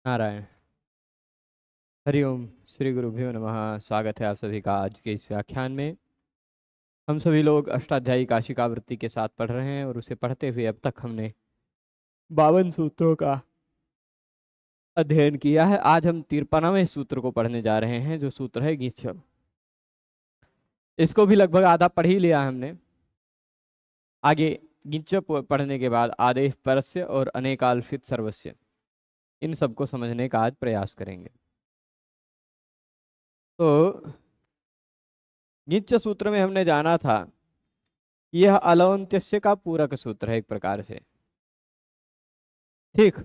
नारायण। हरिओम। श्री गुरुभ्यो नमः। स्वागत है आप सभी का आज के इस व्याख्यान में। हम सभी लोग अष्टाध्यायी काशिकावृत्ति के साथ पढ़ रहे हैं और उसे पढ़ते हुए अब तक हमने 52 सूत्रों का अध्ययन किया है। आज हम 53वें सूत्र को पढ़ने जा रहे हैं, जो सूत्र है गीच। इसको भी लगभग आधा पढ़ ही लिया हमने। आगे गीच पढ़ने के बाद आदेश परस्य और अनेकाल्पित सर्वस्य, इन सबको समझने का आज प्रयास करेंगे। तो गीच सूत्र में हमने जाना था यह अलौंत्यस्य का पूरक सूत्र है एक प्रकार से। ठीक,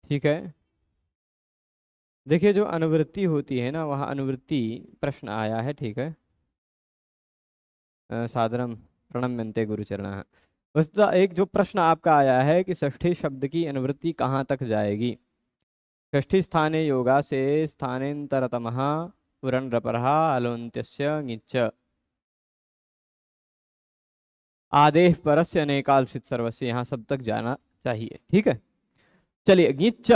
ठीक है। देखिए, जो अनुवृत्ति होती है ना, वह अनुवृत्ति प्रश्न आया है। ठीक है। सादरम प्रणम्यन्ते गुरुचरणः। वस्तुतः एक जो प्रश्न आपका आया है कि षष्ठी शब्द की अनुवृत्ति कहाँ तक जाएगी। षष्ठी स्थाने योगा से स्थानेन्तरतमः पुरनरपरः अलोन्त्यस्य ङिच्च आदेश परस्य अनेकाल्पित सर्वस्य, यहाँ सब तक जाना चाहिए। ठीक है, चलिए। ङिच्च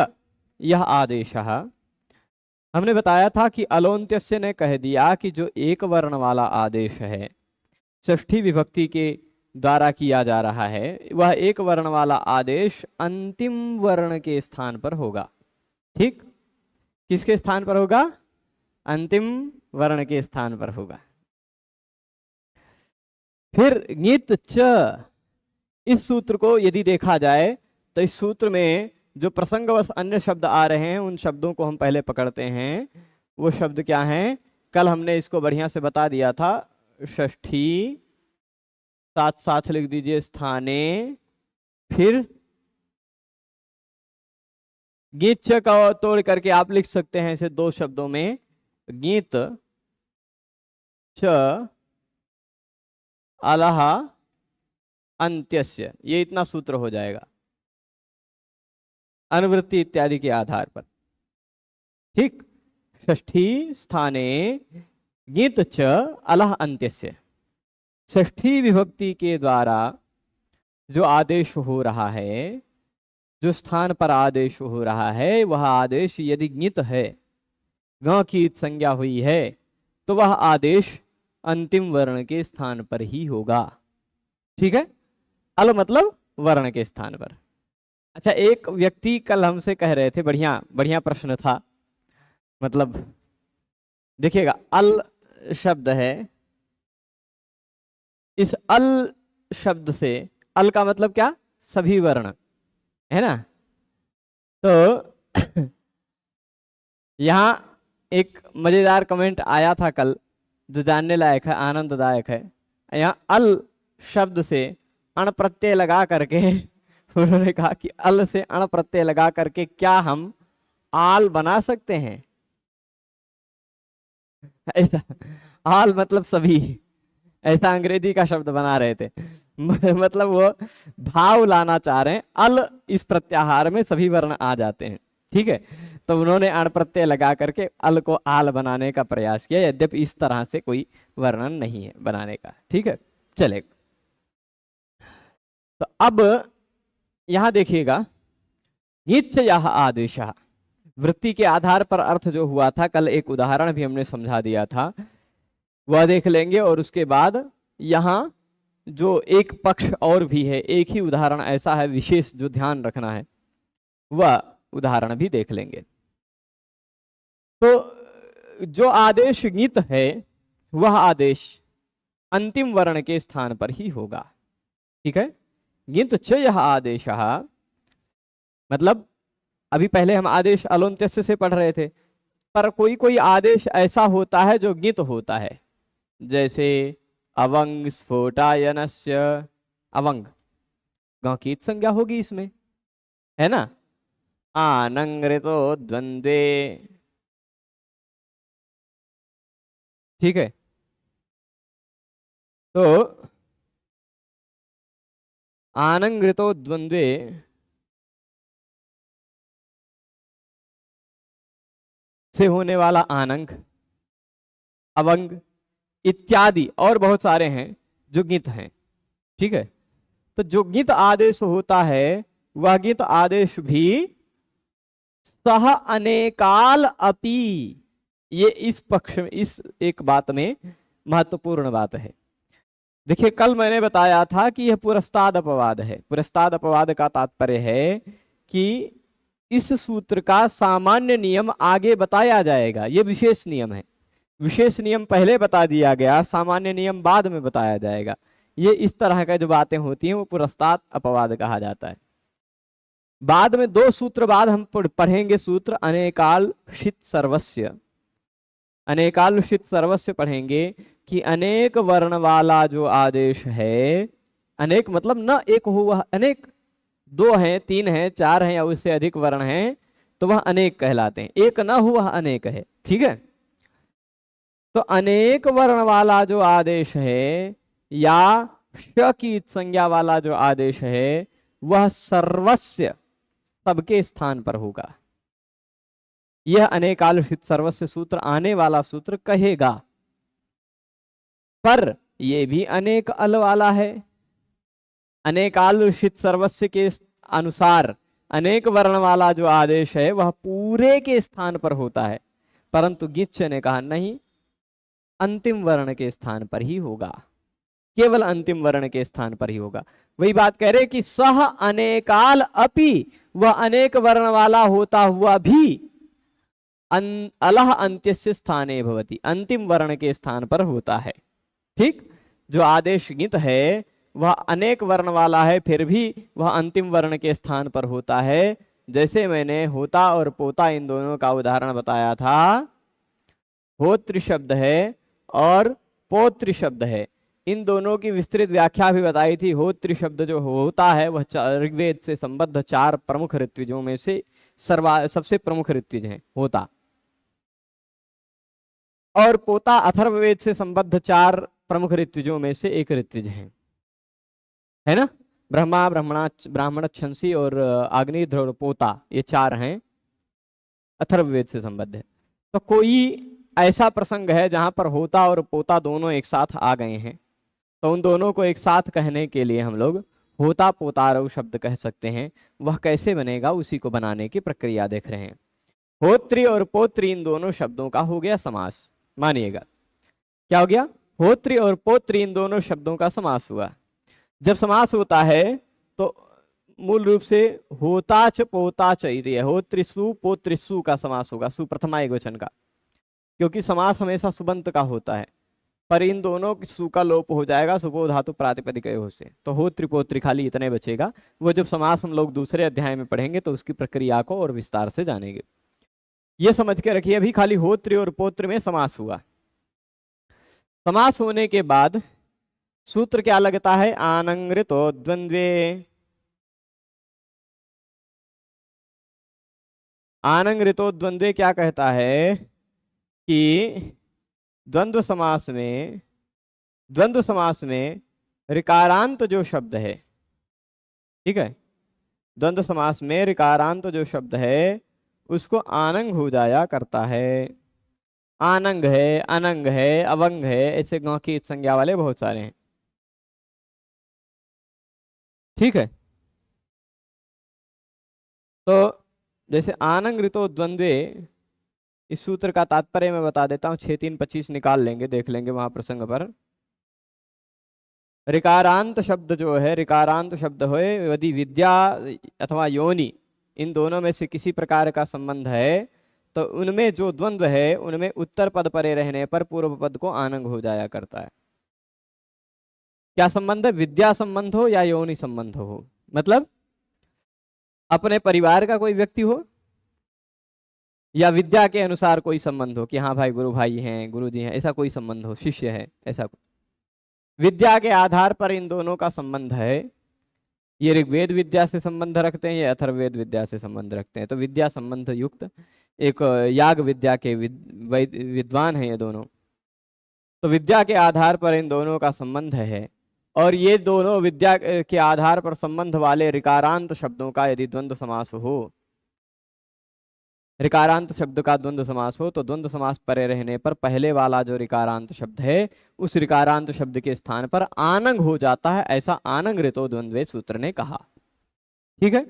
यह आदेश हमने बताया था कि अलोन्त्यस्य ने कह दिया कि जो एक वर्ण वाला आदेश है, षष्ठी विभक्ति के द्वारा किया जा रहा है, वह एक वर्ण वाला आदेश अंतिम वर्ण के स्थान पर होगा। ठीक, किसके स्थान पर होगा? अंतिम वर्ण के स्थान पर होगा। फिर ङित च, इस सूत्र को यदि देखा जाए तो इस सूत्र में जो प्रसंगवश अन्य शब्द आ रहे हैं, उन शब्दों को हम पहले पकड़ते हैं। वो शब्द क्या हैं? कल हमने इसको बढ़िया से बता दिया था। षष्ठी, साथ साथ लिख दीजिए स्थाने, फिर गीत च का तोड़ करके आप लिख सकते हैं इसे दो शब्दों में, गीत च अलह अंत्यस्य। ये इतना सूत्र हो जाएगा अनुवृत्ति इत्यादि के आधार पर। ठीक, षष्ठी स्थाने गीत च अलह अंत्यस्य, षष्ठी विभक्ति के द्वारा जो आदेश हो रहा है, जो स्थान पर आदेश हो रहा है, वह आदेश यदि ङित है, ङ की संज्ञा हुई है, तो वह आदेश अंतिम वर्ण के स्थान पर ही होगा। ठीक है, अल मतलब वर्ण के स्थान पर। अच्छा, एक व्यक्ति कल हमसे कह रहे थे, बढ़िया बढ़िया प्रश्न था। मतलब देखिएगा, अल शब्द है, इस अल शब्द से, अल का मतलब क्या? सभी वर्ण, है ना। तो यहां एक मजेदार कमेंट आया था कल, जो जानने लायक है, आनंददायक है। यहाँ अल शब्द से अण प्रत्यय लगा करके उन्होंने कहा कि अल से अण प्रत्यय लगा करके क्या हम आल बना सकते हैं? ऐसा, आल मतलब सभी, ऐसा अंग्रेजी का शब्द बना रहे थे। मतलब वो भाव लाना चाह रहे हैं, अल इस प्रत्याहार में सभी वर्ण आ जाते हैं। ठीक है, तो उन्होंने अण प्रत्यय लगा करके अल को आल बनाने का प्रयास किया, यद्यपि इस तरह से कोई वर्णन नहीं है बनाने का। ठीक है, चले। तो अब यहां देखिएगा, ङिच्च यह आदेश, वृत्ति के आधार पर अर्थ जो हुआ था, कल एक उदाहरण भी हमने समझा दिया था, वह देख लेंगे। और उसके बाद यहां जो एक पक्ष और भी है, एक ही उदाहरण ऐसा है विशेष जो ध्यान रखना है, वह उदाहरण भी देख लेंगे। तो जो आदेश ङित है, वह आदेश अंतिम वर्ण के स्थान पर ही होगा। ठीक है, ङित च यह आदेश, मतलब अभी पहले हम आदेश अलोन्त्यस्य से पढ़ रहे थे, पर कोई कोई आदेश ऐसा होता है जो ङित होता है। जैसे अवंग स्फोटायनस्य, अवंग ग की संज्ञा होगी इसमें, है ना। आनंगृतो द्वंद्वे, ठीक है। तो आनंगृतो द्वंद्वे से होने वाला आनंग, अवंग, इत्यादि और बहुत सारे हैं जो गित हैं। ठीक है, तो जो गित आदेश होता है वह गित आदेश भी सह अनेकाल अपि, ये इस पक्ष में, इस एक बात में महत्वपूर्ण बात है। देखिए कल मैंने बताया था कि यह पुरस्ताद अपवाद है। पुरस्ताद अपवाद का तात्पर्य है कि इस सूत्र का सामान्य नियम आगे बताया जाएगा, ये विशेष नियम है। विशेष नियम पहले बता दिया गया, सामान्य नियम बाद में बताया जाएगा। ये इस तरह का जो बातें होती हैं वो पुरस्ताद अपवाद कहा जाता है। बाद में 2 सूत्र बाद हम पढ़ेंगे सूत्र अनेकालुषित सर्वस्य। अनेकालुषित सर्वस्य पढ़ेंगे कि अनेक वर्ण वाला जो आदेश है, अनेक मतलब न एक हुआ, अनेक 2 हैं, 3 हैं, 4 हैं या उससे अधिक वर्ण हैं तो वह अनेक कहलाते हैं। एक न हुआ अनेक है। ठीक है, तो अनेक वर्ण वाला जो आदेश है या श की संज्ञा वाला जो आदेश है वह सर्वस्य, सबके स्थान पर होगा। यह अनेकालुषित सर्वस्य सूत्र आने वाला सूत्र कहेगा, पर यह भी अनेक अल वाला है। अनेकालुषित सर्वस्य के अनुसार अनेक वर्ण वाला जो आदेश है वह पूरे के स्थान पर होता है, परंतु गिच्छ ने कहा नहीं, अंतिम वर्ण के स्थान पर ही होगा, केवल अंतिम वर्ण के स्थान पर ही होगा। वही बात कह रहे कि सह अनेकाल अपि, वह अनेक वर्ण वाला होता हुआ भी अलह अंत्यस्य स्थाने भवति, अंतिम वर्ण के स्थान पर होता है। ठीक, जो आदेश गित है वह अनेक वर्ण वाला है फिर भी वह अंतिम वर्ण के स्थान पर होता है। जैसे मैंने होता और पोता इन दोनों का उदाहरण बताया था। होत्र शब्द है और पौत्र शब्द है, इन दोनों की विस्तृत व्याख्या भी बताई थी। होत्र शब्द जो होता है वह ऋग्वेद से संबद्ध 4 प्रमुख ऋत्विजों में से सबसे प्रमुख ऋत्विज है होता, और पोता अथर्ववेद से संबद्ध 4 प्रमुख ऋत्विजों में से एक ऋत्विज है ना। ब्रह्मा, ब्राह्मण, छंसी और आग्नेय और पोता, ये 4 हैं, अथर्ववेद से संबद्ध है। तो कोई ऐसा प्रसंग है जहां पर होता और पोता दोनों एक साथ आ गए हैं, तो उन दोनों को एक साथ कहने के लिए हम लोग होता पोतारव शब्द कह सकते हैं। वह कैसे बनेगा उसी को बनाने की प्रक्रिया देख रहे हैं। होत्री और पौत्री इन दोनों शब्दों का हो गया समास। मानिएगा क्या हो गया, होत्री और पौत्री इन दोनों शब्दों का समास हुआ। जब समास होता है तो मूल रूप से होता च पोता च, होत्रिसु पोत्रिसु का समास होगा, सुप्रथमा एकवचन का, क्योंकि समास हमेशा सुबंत का होता है। पर इन दोनों की सु का लोप हो जाएगा सुपो धातु प्रातिपदिक से, तो होत्री पोत्री खाली इतने बचेगा। वो जब समास हम लोग दूसरे अध्याय में पढ़ेंगे तो उसकी प्रक्रिया को और विस्तार से जानेंगे। ये समझ के रखिए, अभी खाली होत्री और पोत्र में समास हुआ। समास होने के बाद सूत्र क्या लगता है, आनंगृतो द्वंद्वे। आनंगृतो द्वंद्वे क्या कहता है कि द्वंद्व समास में ऋकारांत जो शब्द है, ठीक है, द्वंद्व समास में ऋकारांत जो शब्द है उसको आनंग हो जाया करता है। आनंग है, अनंग है, अवंग है, ऐसे गांव की संज्ञा वाले बहुत सारे हैं। ठीक है, तो जैसे आनंगृतो द्वंद्वे, इस सूत्र का तात्पर्य मैं बता देता हूं, 6 3 25 निकाल लेंगे, देख लेंगे वहां प्रसंग पर। ऋकारांत शब्द जो है, ऋकारांत शब्द हो यदि विद्या अथवा योनि इन दोनों में से किसी प्रकार का संबंध है तो उनमें जो द्वंद्व है उनमें उत्तर पद परे रहने पर पूर्व पद को आनंग हो जाया करता है। क्या संबंध है, विद्या संबंध हो या योनि संबंध हो, मतलब अपने परिवार का कोई व्यक्ति हो या विद्या के अनुसार कोई संबंध हो कि हाँ भाई गुरु भाई हैं, गुरु जी हैं, ऐसा कोई संबंध हो, शिष्य है, ऐसा विद्या के आधार पर इन दोनों का संबंध है। ये ऋग्वेद विद्या से संबंध रखते हैं, ये अथर्ववेद विद्या से संबंध रखते हैं। तो विद्या संबंध युक्त एक याग विद्या के विद्वान हैं ये दोनों, तो विद्या के आधार पर इन दोनों का संबंध है। और ये दोनों विद्या के आधार पर संबंध वाले ऋकारांत शब्दों का यदि द्वंद्व समास हो ऋकारांत शब्द का द्वंद्व समास हो तो द्वंद्व समास परे रहने पर पहले वाला जो ऋकारांत शब्द है उस ऋकारांत शब्द के स्थान पर आनंग हो जाता है, ऐसा आनंग ऋतो द्वंद्वे सूत्र ने कहा। ठीक है।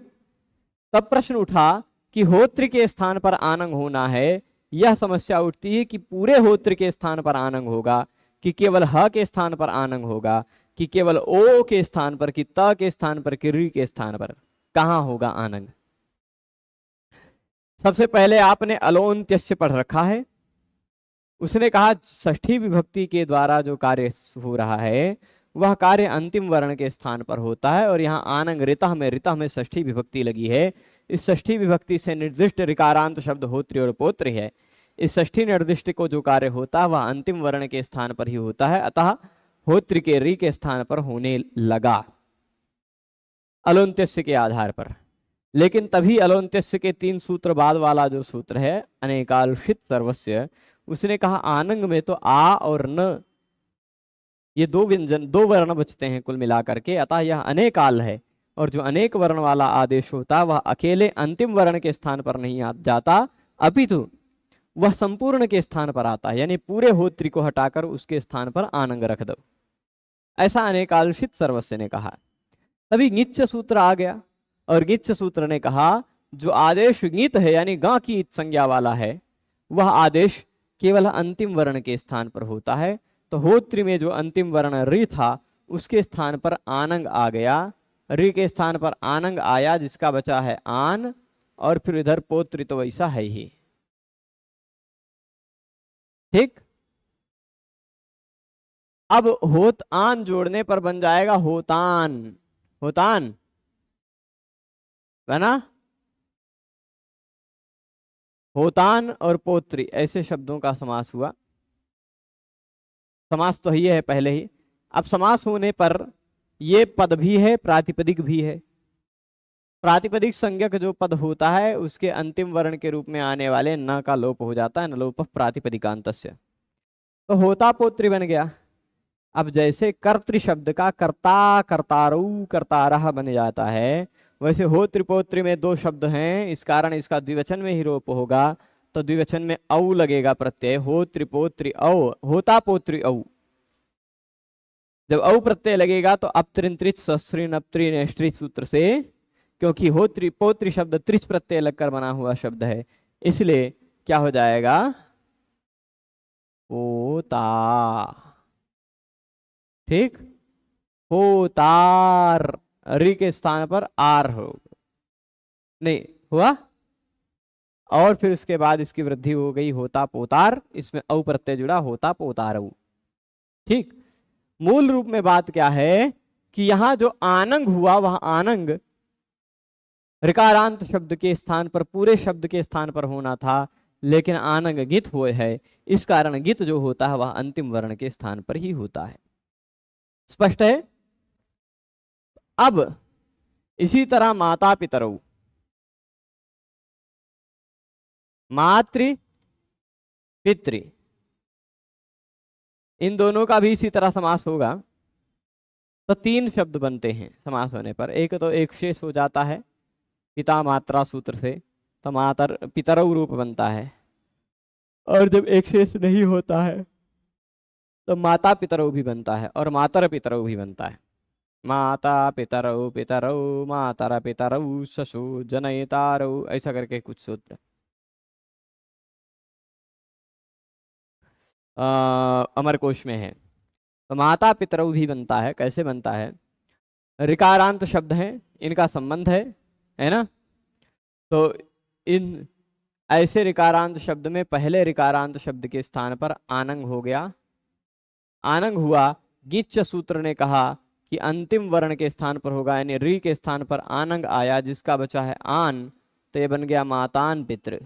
तब प्रश्न उठा कि होत्र के स्थान पर आनंग होना है, यह समस्या उठती है कि पूरे होत्र के स्थान पर आनंग होगा कि केवल ह के स्थान पर आनंग होगा कि केवल ओ के स्थान पर कि त के स्थान पर कि री के स्थान पर, कहां होगा आनंद। सबसे पहले आपने अलोन्त्यस्य पढ़ रखा है, उसने कहा षष्ठी विभक्ति के द्वारा जो कार्य हो रहा है वह कार्य अंतिम वर्ण के स्थान पर होता है और यहाँ आनंग ऋतः में षष्ठी विभक्ति लगी है। इस षष्ठी विभक्ति से निर्दिष्ट ऋकारांत शब्द होत्री और पोत्री है। इस षष्ठी निर्दिष्ट को जो कार्य होता है वह अंतिम वर्ण के स्थान पर ही होता है, अतः होत्री के री के स्थान पर होने लगा अलोन्त्यस्य के आधार पर। लेकिन तभी अलोन्त्यस्य के 3 सूत्र बाद वाला जो सूत्र है अनेकालुषित सर्वस्य, उसने कहा आनंग में तो आ और न ये 2 व्यंजन 2 वर्ण बचते हैं कुल मिलाकर के, अतः यह अनेकाल है और जो अनेक वर्ण वाला आदेश होता वह अकेले अंतिम वर्ण के स्थान पर नहीं जाता अपितु वह संपूर्ण के स्थान पर आता है, यानी पूरे होत्री को हटाकर उसके स्थान पर आनंग रख दो, ऐसा अनेकालुषित सर्वस्य ने कहा। तभी ङिच्च सूत्र आ गया और ङिच्च सूत्र ने कहा जो आदेश ङित है यानी गा की इत संज्ञा वाला है वह आदेश केवल अंतिम वर्ण के स्थान पर होता है। तो होत्री में जो अंतिम वर्ण रि था उसके स्थान पर आनंग आ गया, रि के स्थान पर आनंग आया जिसका बचा है आन, और फिर इधर पोत्री तो वैसा है ही। ठीक। अब होत आन जोड़ने पर बन जाएगा होतान, होतान बना, होतान और पोत्री ऐसे शब्दों का समास हुआ। समास तो ही है पहले ही। अब समास होने पर ये पद भी है प्रातिपदिक भी है। प्रातिपदिक संज्ञक जो पद होता है उसके अंतिम वर्ण के रूप में आने वाले न का लोप हो जाता है, न लोप प्रातिपदिकांतस्य, तो होता पोत्री बन गया। अब जैसे कर्तृ शब्द का कर्ता कर्तारऊ कर्तारः बन जाता है, वैसे हो त्रिपोत्री में 2 शब्द हैं, इस कारण इसका द्विवचन में ही रूप होगा, तो द्विवचन में औ लगेगा प्रत्यय, हो त्रिपोत्री औ, होता पोत्री औ। जब औ प्रत्यय लगेगा तो अपत्रिंत्रिच सस्त्रीन अपत्रीन एष्टृ सूत्र से, क्योंकि हो त्रिपोत्री शब्द त्रिच प्रत्यय लगकर बना हुआ शब्द है, इसलिए क्या हो जाएगा होता। ठीक। होतार रि के स्थान पर आर हो नहीं हुआ, और फिर उसके बाद इसकी वृद्धि हो गई होता पोतार, इसमें औ प्रत्यय जुड़ा होता पोतार। ठीक। मूल रूप में बात क्या है कि यहां जो आनंग हुआ वह आनंग ऋकारांत शब्द के स्थान पर पूरे शब्द के स्थान पर होना था, लेकिन आनंग गित हुए है, इस कारण गित जो होता है वह अंतिम वर्ण के स्थान पर ही होता है। स्पष्ट है। अब इसी तरह माता पितरऊ, मातृ पितृ, इन दोनों का भी इसी तरह समास होगा। तो 3 शब्द बनते हैं समास होने पर। एक तो एक शेष हो जाता है पिता मात्रा सूत्र से, तो मातर पितरऊ रूप बनता है, और जब एक शेष नहीं होता है तो माता पितरऊ भी बनता है और मातर पितरऊ भी बनता है। माता पितरऊ पितरऊ मातर पितरऊ शशु जनयितारऊ, ऐसा करके कुछ सूत्र अमरकोश में है। तो माता पितरऊ भी बनता है। कैसे बनता है, ऋकारांत शब्द हैं, इनका संबंध है ना। तो इन ऐसे ऋकारांत शब्द में पहले ऋकारांत शब्द के स्थान पर आनंग हो गया, आनंग हुआ। गिच्छ सूत्र ने कहा कि अंतिम वर्ण के स्थान पर होगा, यानी री के स्थान पर आनंग आया जिसका बचा है आन, तो ये बन गया मातान पितृ।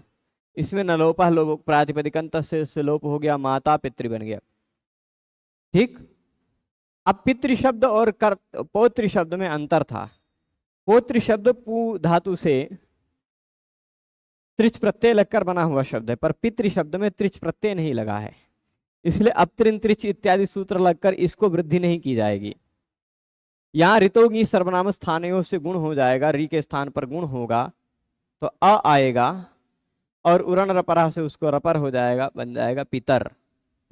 इसमें न लोपा लोप प्रातिपदिकंत से लोप हो गया, माता पितृ बन गया। ठीक। अब पितृ शब्द और पौत्र शब्द में अंतर था। पौत्र शब्द पू धातु से त्रिच प्रत्यय लगकर बना हुआ शब्द है, पर पितृ शब्द में त्रिच प्रत्यय नहीं लगा है, इसलिए अपत्रिन त्रिच इत्यादि सूत्र लगकर इसको वृद्धि नहीं की जाएगी। यहाँ ऋतोगी सर्वनाम स्थानयों से गुण हो जाएगा, री के स्थान पर गुण होगा तो अ आएगा, और उरण रपरा से उसको रपर हो जाएगा, बन जाएगा पितर,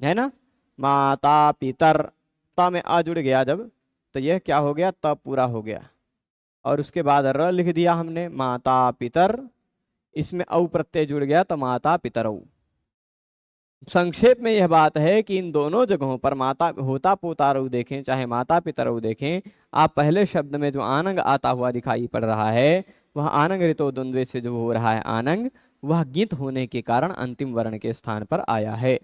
है ना। माता पितर, ता में आ जुड़ गया जब, तो यह क्या हो गया, त पूरा हो गया। और उसके बाद र लिख दिया हमने, माता पितर, इसमें औ प्रत्यय जुड़ गया तो माता पितरऊ। संक्षेप में यह बात है कि इन दोनों जगहों पर माता होता पोतारऊ देखें चाहे माता पितरऊ देखें, आप पहले शब्द में जो आनंग आता हुआ दिखाई पड़ रहा है, वह आनंग ऋतो द्वंद्व से जो हो रहा है आनंग, वह गित होने के कारण अंतिम वर्ण के स्थान पर आया है।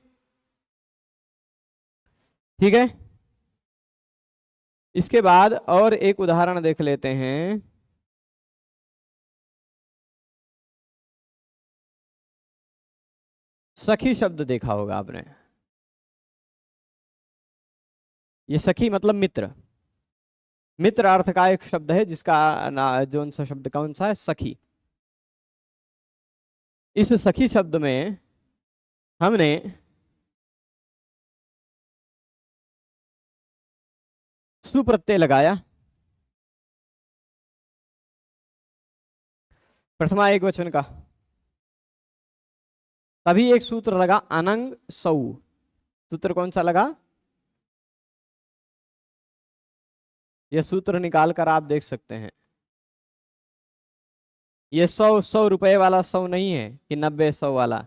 ठीक है। इसके बाद और एक उदाहरण देख लेते हैं। सखी शब्द देखा होगा आपने। ये सखी मतलब मित्र, मित्र अर्थ का एक शब्द है जिसका जो सा शब्द कौन सा है, सखी। इस सखी शब्द में हमने सुप्रत्यय लगाया, प्रथमा एक वचन का, तभी एक सूत्र लगा अनंग सौ। सूत्र कौन सा लगा, यह सूत्र निकाल कर आप देख सकते हैं। ये 100 रुपए वाला 100 नहीं है कि 90-100 वाला।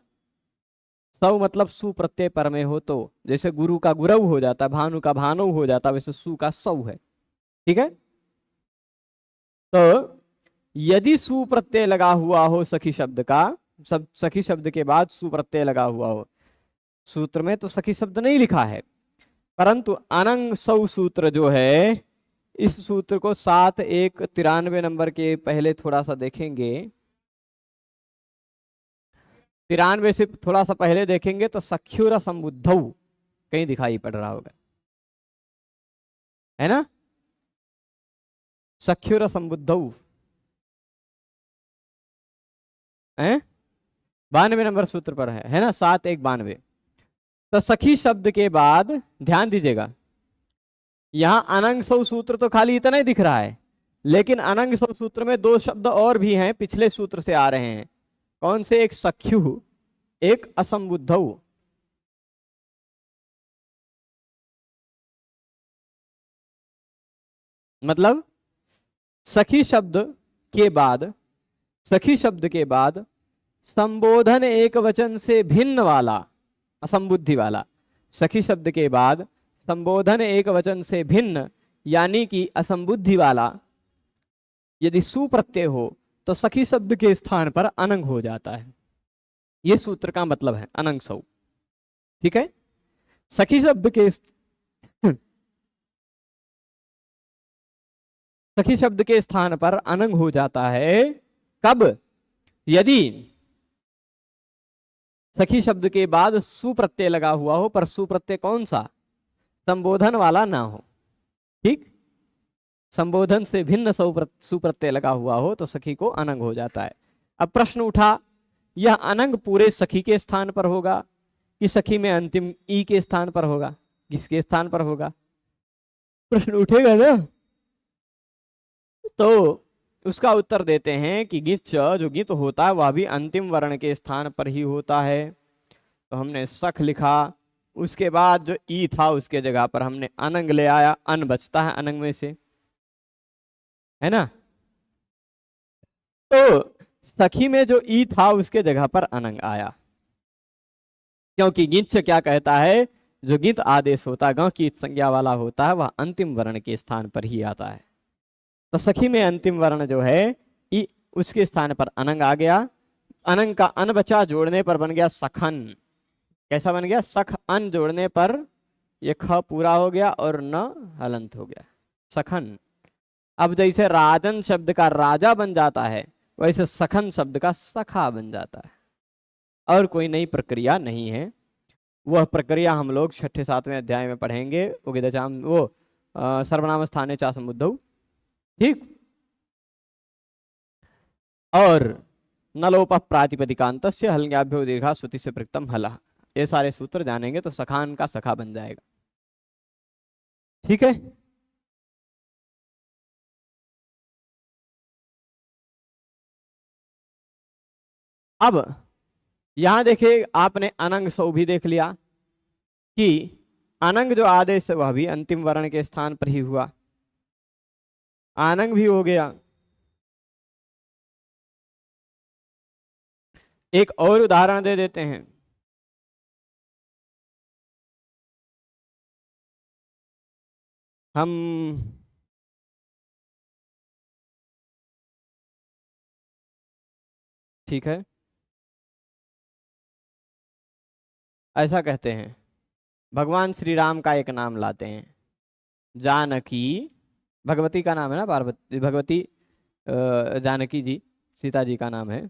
100 मतलब सु प्रत्यय पर में हो तो, जैसे गुरु का गुरव हो जाता, भानु का भानु हो जाता, वैसे सु का 100 है। ठीक है। तो यदि सु प्रत्यय लगा हुआ हो सखी शब्द का, सब सखी शब्द के बाद सु प्रत्यय लगा हुआ हो, सूत्र में तो सखी शब्द नहीं लिखा है, परंतु अनंग सौ सूत्र जो है, इस सूत्र को 7-1-93 नंबर के पहले थोड़ा सा देखेंगे, 93 से थोड़ा सा पहले देखेंगे तो सख्युर संबुद्धौ कहीं दिखाई पड़ रहा होगा, है ना। सख्युर संबुद्धौ है, 92 नंबर सूत्र पर है ना, 7-1-92। तो सखी शब्द के बाद ध्यान दीजिएगा, यहां अनंग सौ सूत्र तो खाली इतना ही दिख रहा है, लेकिन अनंग सौ सूत्र में 2 शब्द और भी हैं, पिछले सूत्र से आ रहे हैं। कौन से, एक सख्यु, एक असंबुद्धौ। मतलब सखी शब्द के बाद, सखी शब्द के बाद संबोधन एक वचन से भिन्न वाला, असंबुद्धि वाला, सखी शब्द के बाद संबोधन एक वचन से भिन्न यानी कि असंबुद्धि वाला यदि सुप्रत्यय हो तो सखी शब्द के स्थान पर अनंग हो जाता है। यह सूत्र का मतलब है अनंग सौ। ठीक है। सखी शब्द के सखी शब्द के स्थान पर अनंग हो जाता है कब, यदि सखी शब्द के बाद सुप्रत्यय लगा हुआ हो, पर सुप्रत्यय कौन सा, संबोधन वाला ना हो। ठीक, संबोधन से भिन्न सुप्रत्यय लगा हुआ हो तो सखी को अनंग हो जाता है। अब प्रश्न उठा, यह अनंग पूरे सखी के स्थान पर होगा कि सखी में अंतिम ई के स्थान पर होगा, किसके स्थान पर होगा, प्रश्न उठेगा ना। तो उसका उत्तर देते हैं कि गिच जो गित होता है वह भी अंतिम वर्ण के स्थान पर ही होता है। तो हमने सख लिखा, उसके बाद जो ई था उसके जगह पर हमने अनंग ले आया, अन बचता है अनंग में से, है ना। तो सखी में जो ई था उसके जगह पर अनंग आया, क्योंकि गिच क्या कहता है, जो गित आदेश होता है, ग की संज्ञा वाला होता है, वह अंतिम वर्ण के स्थान पर ही आता है। तो सखी में अंतिम वर्ण जो है ई, उसके स्थान पर अनंग आ गया। अनंग का अन बचा, जोड़ने पर बन गया सखन। कैसा बन गया, सख अन जोड़ने पर ये ख पूरा हो गया और न हलंत हो गया, सखन। अब जैसे राजन शब्द का राजा बन जाता है, वैसे सखन शब्द का सखा बन जाता है, और कोई नई प्रक्रिया नहीं है। वह प्रक्रिया हम लोग 6-7वें अध्याय में पढ़ेंगे, वो सर्वनाम स्थाने चा समुद्धौ। ठीक, और नलोप प्रातिपदिकांतस्य हल्ङ्याभ्यो दीर्घा श्रुति से प्रक्तम हलः, ये सारे सूत्र जानेंगे तो सखान का सखा बन जाएगा। ठीक है। अब यहां देखिए आपने अनंग सौ भी देख लिया कि अनंग जो आदेश है वह भी अंतिम वर्ण के स्थान पर ही हुआ, आनंग भी हो गया। एक और उदाहरण दे देते हैं। हम ठीक है, ऐसा कहते हैं, भगवान श्री राम का एक नाम लाते हैं, जानकी, भगवती का नाम है ना, पार्वती भगवती जानकी जी सीता जी का नाम है।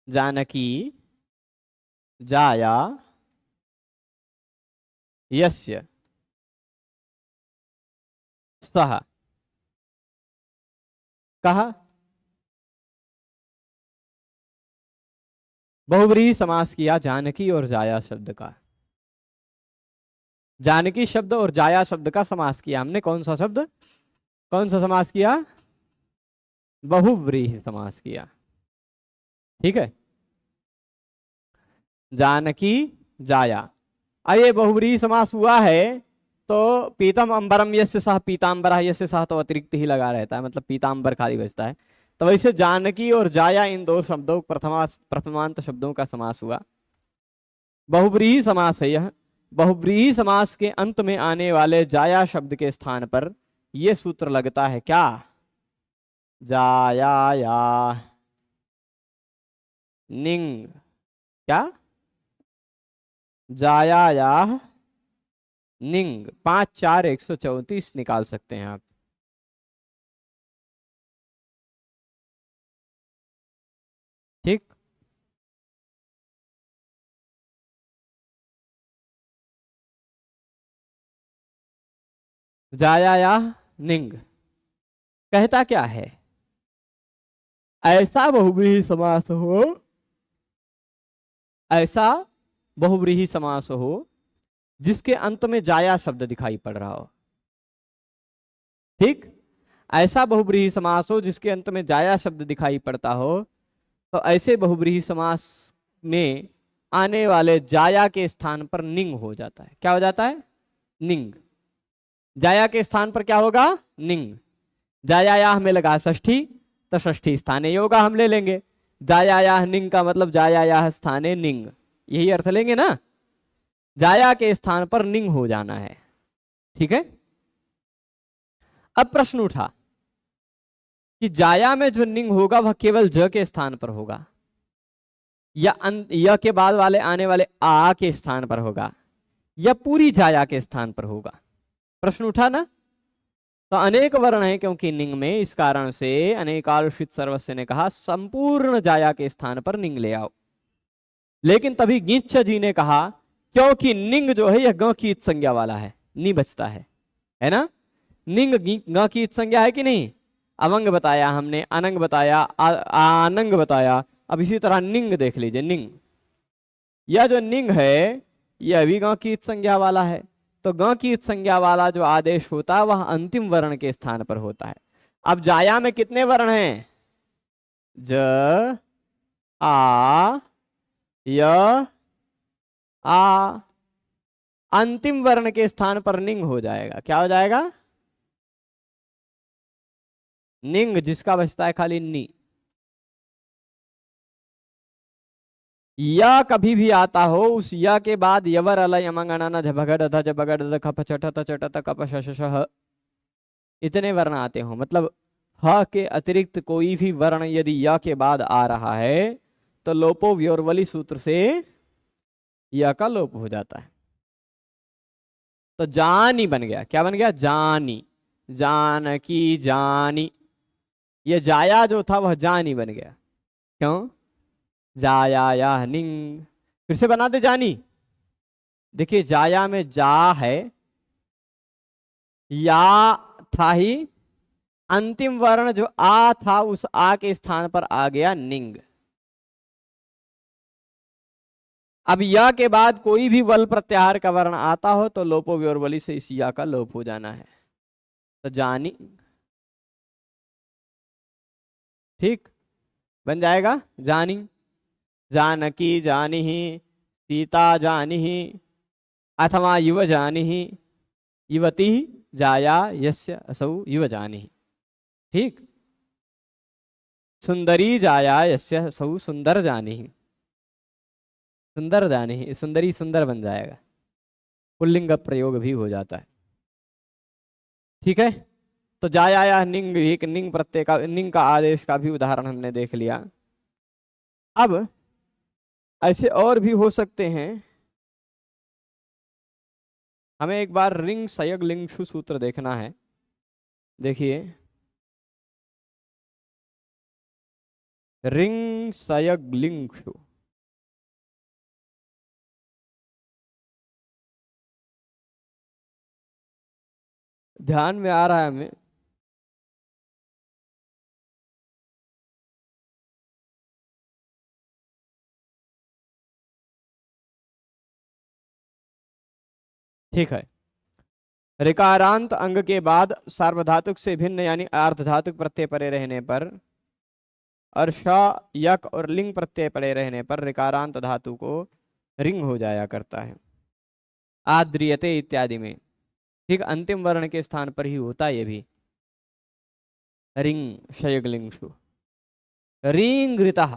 जानकी जाया यस्य सह, कहा बहुव्रीहि समास किया जानकी और जाया शब्द का। जानकी शब्द और जाया शब्द का समास किया हमने। कौन सा शब्द, कौन सा समास किया? बहुव्रीहि समास किया। ठीक है, जानकी जाया। अब ये बहुव्रीहि समास हुआ है तो पीतम अंबरम यस्य सह पीतांबरा, यस्य सह तो अतिरिक्त ही लगा रहता है, मतलब पीतांबर खाली बचता है। तो वैसे जानकी और जाया इन दो शब्दों प्रथमांत शब्दों का समास हुआ। बहुव्रीहि समास है यह। बहुव्रीहि समास के अंत में आने वाले जाया शब्द के स्थान पर यह सूत्र लगता है, क्या? जाया या निंग, क्या? जाया या निंग। 5 4 134 निकाल सकते हैं आप। ठीक, जाया या निंग कहता क्या है? ऐसा बहुव्रीहि समास हो, ऐसा बहुव्रीहि समास हो जिसके अंत में जाया शब्द दिखाई पड़ रहा हो। ठीक, ऐसा बहुव्रीहि समास हो जिसके अंत में जाया शब्द दिखाई पड़ता हो, तो ऐसे बहुव्रीहि समास में आने वाले जाया के स्थान पर निंग हो जाता है। क्या हो जाता है? निंग। जाया के स्थान पर क्या होगा? निंग। जाया या हमें लगा षष्ठी, तो षष्ठी स्थाने योगा हम ले लेंगे। जाया या निंग का मतलब जाया या स्थाने निंग, यही अर्थ लेंगे ना। जाया के स्थान पर निंग हो जाना है। ठीक है, अब प्रश्न उठा कि जाया में जो निंग होगा वह केवल ज के स्थान पर होगा या य के बाद वाले आने वाले आ के स्थान पर होगा या पूरी जाया के स्थान पर होगा? प्रश्न उठा ना। तो अनेक वर्ण है क्योंकि निंग में, इस कारण से अनेकालुषित सर्वस्व ने कहा संपूर्ण जाया के स्थान पर निंग ले आओ। लेकिन तभी गीच्छ जी ने कहा क्योंकि निंग जो है यह ग की संज्ञा वाला है, नी बचता है ना। निंग ग की संज्ञा है कि नहीं? अवंग बताया हमने, अनंग बताया, आनंग बताया। अब इसी तरह निंग देख लीजिए, निंग, यह जो निंग है यह भी ग की संज्ञा वाला है। तो ग की संज्ञा वाला जो आदेश होता है वह अंतिम वर्ण के स्थान पर होता है। अब जाया में कितने वर्ण हैं? ज, आ, य, आ। अंतिम वर्ण के स्थान पर निंग हो जाएगा। क्या हो जाएगा? निंग, जिसका बचता है खाली नी। या कभी भी आता हो, उस या के बाद यवर अलय यमंग अनन झभगड़ ध झभगड़ ध खप चट त चट त कप श श ह, इतने वर्ण आते हो, मतलब ह के अतिरिक्त कोई भी वर्ण यदि या के बाद आ रहा है तो लोपो व्योरवली सूत्र से या का लोप हो जाता है। तो जानी बन गया। क्या बन गया? जानी। जानकी जानी, ये जाया जो था वह जानी बन गया। क्यों? जाया या निंग। फिर से बना दे जानी। देखिए जाया में जा है, या था ही, अंतिम वर्ण जो आ था उस आ के स्थान पर आ गया निंग। अब या के बाद कोई भी वल प्रत्याहार का वर्ण आता हो तो लोपो व्योरवली से इस या का लोप हो जाना है। तो जानी, ठीक, बन जाएगा जानी। जानकी जानिहि, सीता जानिहि, अथवा युव जानिहि, युवती जाया यस्य असौ युव जानिहि। ठीक। सुंदरी जाया यस्य असौ सुंदर जानिहि, सुंदर जानिहि, सुंदरी सुंदर बन जाएगा, पुल्लिंग का प्रयोग भी हो जाता है। ठीक है। तो जाया या निंग, एक निंग प्रत्यय का, निंग का आदेश का भी उदाहरण हमने देख लिया। अब ऐसे और भी हो सकते हैं। हमें एक बार रिंग सयग लिंगशु सूत्र देखना है। देखिए, रिंग सयग लिंगशु, ध्यान में आ रहा है हमें? ठीक है। ऋकारांत अंग के बाद सार्वधातुक से भिन्न यानी अर्धधातुक प्रत्यय पड़े रहने पर और श, यक और लिंग प्रत्यय पड़े रहने पर ऋकारांत धातु को रिंग हो जाया करता है, आद्रियते इत्यादि में। ठीक, अंतिम वर्ण के स्थान पर ही होता है ये भी। रिंग शयग लिंगशु, रिंग ऋतः,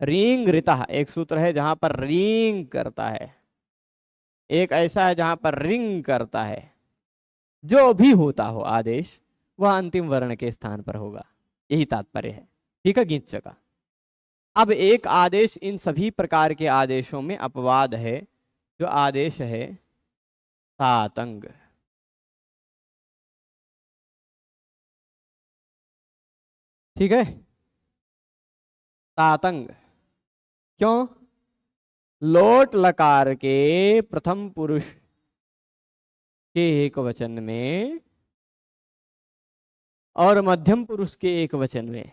रिंग ऋतः एक सूत्र है जहां पर रिंग करता है, एक ऐसा है जहां पर रिंग करता है। जो भी होता हो आदेश, वह अंतिम वर्ण के स्थान पर होगा, यही तात्पर्य है। ठीक है गीत का। अब एक आदेश इन सभी प्रकार के आदेशों में अपवाद है, जो आदेश है तातंग। ठीक है, तातंग। क्यों? लोट लकार के प्रथम पुरुष के एक वचन में और मध्यम पुरुष के एक वचन में,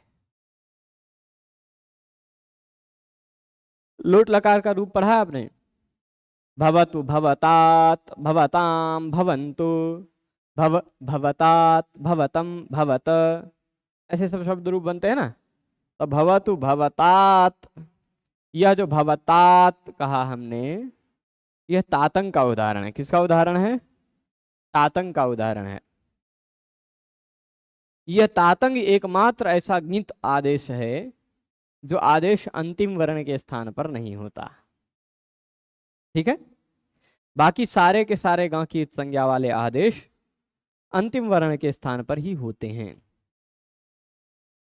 लोट लकार का रूप पढ़ा आपने? भवतु, भवतात, भवताम, भवन्तु, भव, भवतात, भवतम, भवत, ऐसे सब शब्द रूप बनते हैं ना। तो भवतु, भवतात, यह जो भवतात कहा हमने, यह तातंग का उदाहरण है। किसका उदाहरण है? तातंग का उदाहरण है। यह तातंग एकमात्र ऐसा गित आदेश है जो आदेश अंतिम वर्ण के स्थान पर नहीं होता। ठीक है, बाकी सारे के सारे गांव की संज्ञा वाले आदेश अंतिम वर्ण के स्थान पर ही होते हैं।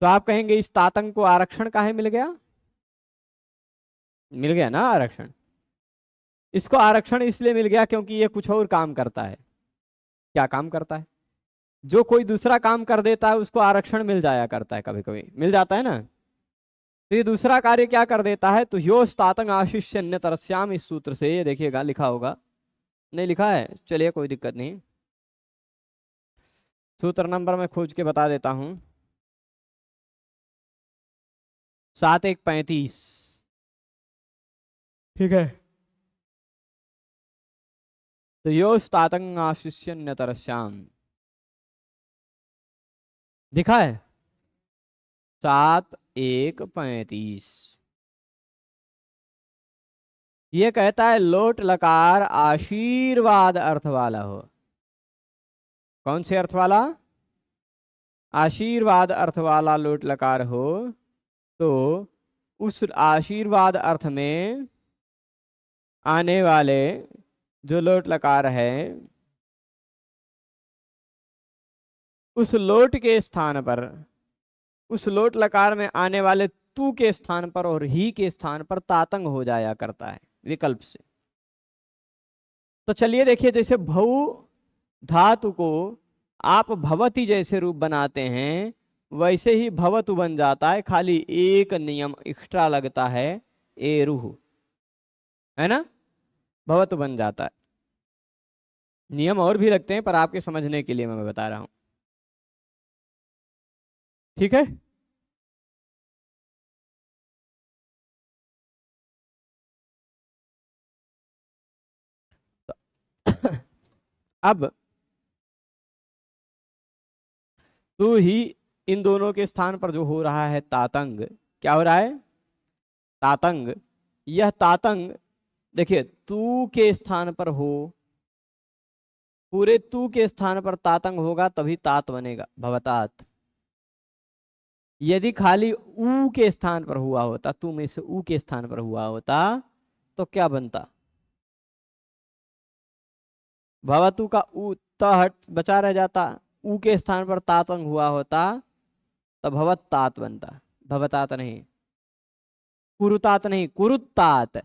तो आप कहेंगे इस तातंग को आरक्षण काहे मिल गया? मिल गया ना आरक्षण। इसको आरक्षण इसलिए मिल गया क्योंकि ये कुछ और काम करता है। क्या काम करता है? जो कोई दूसरा काम कर देता है उसको आरक्षण मिल जाया करता है, कभी कभी मिल जाता है ना। तो ये दूसरा कार्य क्या कर देता है? तो यो तातंग आशिष्य अन्यतरस्याम, इस सूत्र से ये देखिएगा, लिखा होगा, नहीं लिखा है, चलिए कोई दिक्कत नहीं, सूत्र नंबर मैं खोज के बता देता हूं, 7135। ठीक है, तो यो तातंग आशिष्य अन्यतरस्याम दिखा है, 7135। ये कहता है लोट लकार आशीर्वाद अर्थ वाला हो। कौन से अर्थ वाला? आशीर्वाद अर्थ वाला लोट लकार हो तो उस आशीर्वाद अर्थ में आने वाले जो लोट लकार है, उस लोट के स्थान पर, उस लोट लकार में आने वाले तू के स्थान पर और ही के स्थान पर तातंग हो जाया करता है विकल्प से। तो चलिए देखिए, जैसे भऊ धातु को आप भवती जैसे रूप बनाते हैं, वैसे ही भवतु बन जाता है, खाली एक नियम एक्स्ट्रा लगता है, एरुह, है ना, भवतु बन जाता है। नियम और भी लगते हैं पर आपके समझने के लिए मैं बता रहा हूं। ठीक है, अब तो ही इन दोनों के स्थान पर जो हो रहा है तातंग, क्या हो रहा है? तातंग, यह तातंग देखिए तू के स्थान पर हो, पूरे तू के स्थान पर तातंग होगा तभी तात बनेगा, भवतात। यदि खाली ऊ के स्थान पर हुआ होता, तू में से ऊ के स्थान पर हुआ होता तो क्या बनता, भवतु का ऊ त हट बचा रह जाता, ऊ के स्थान पर तातंग हुआ होता तो भवत तात बनता, भवतात नहीं, कुरुतात नहीं, कुरुतात,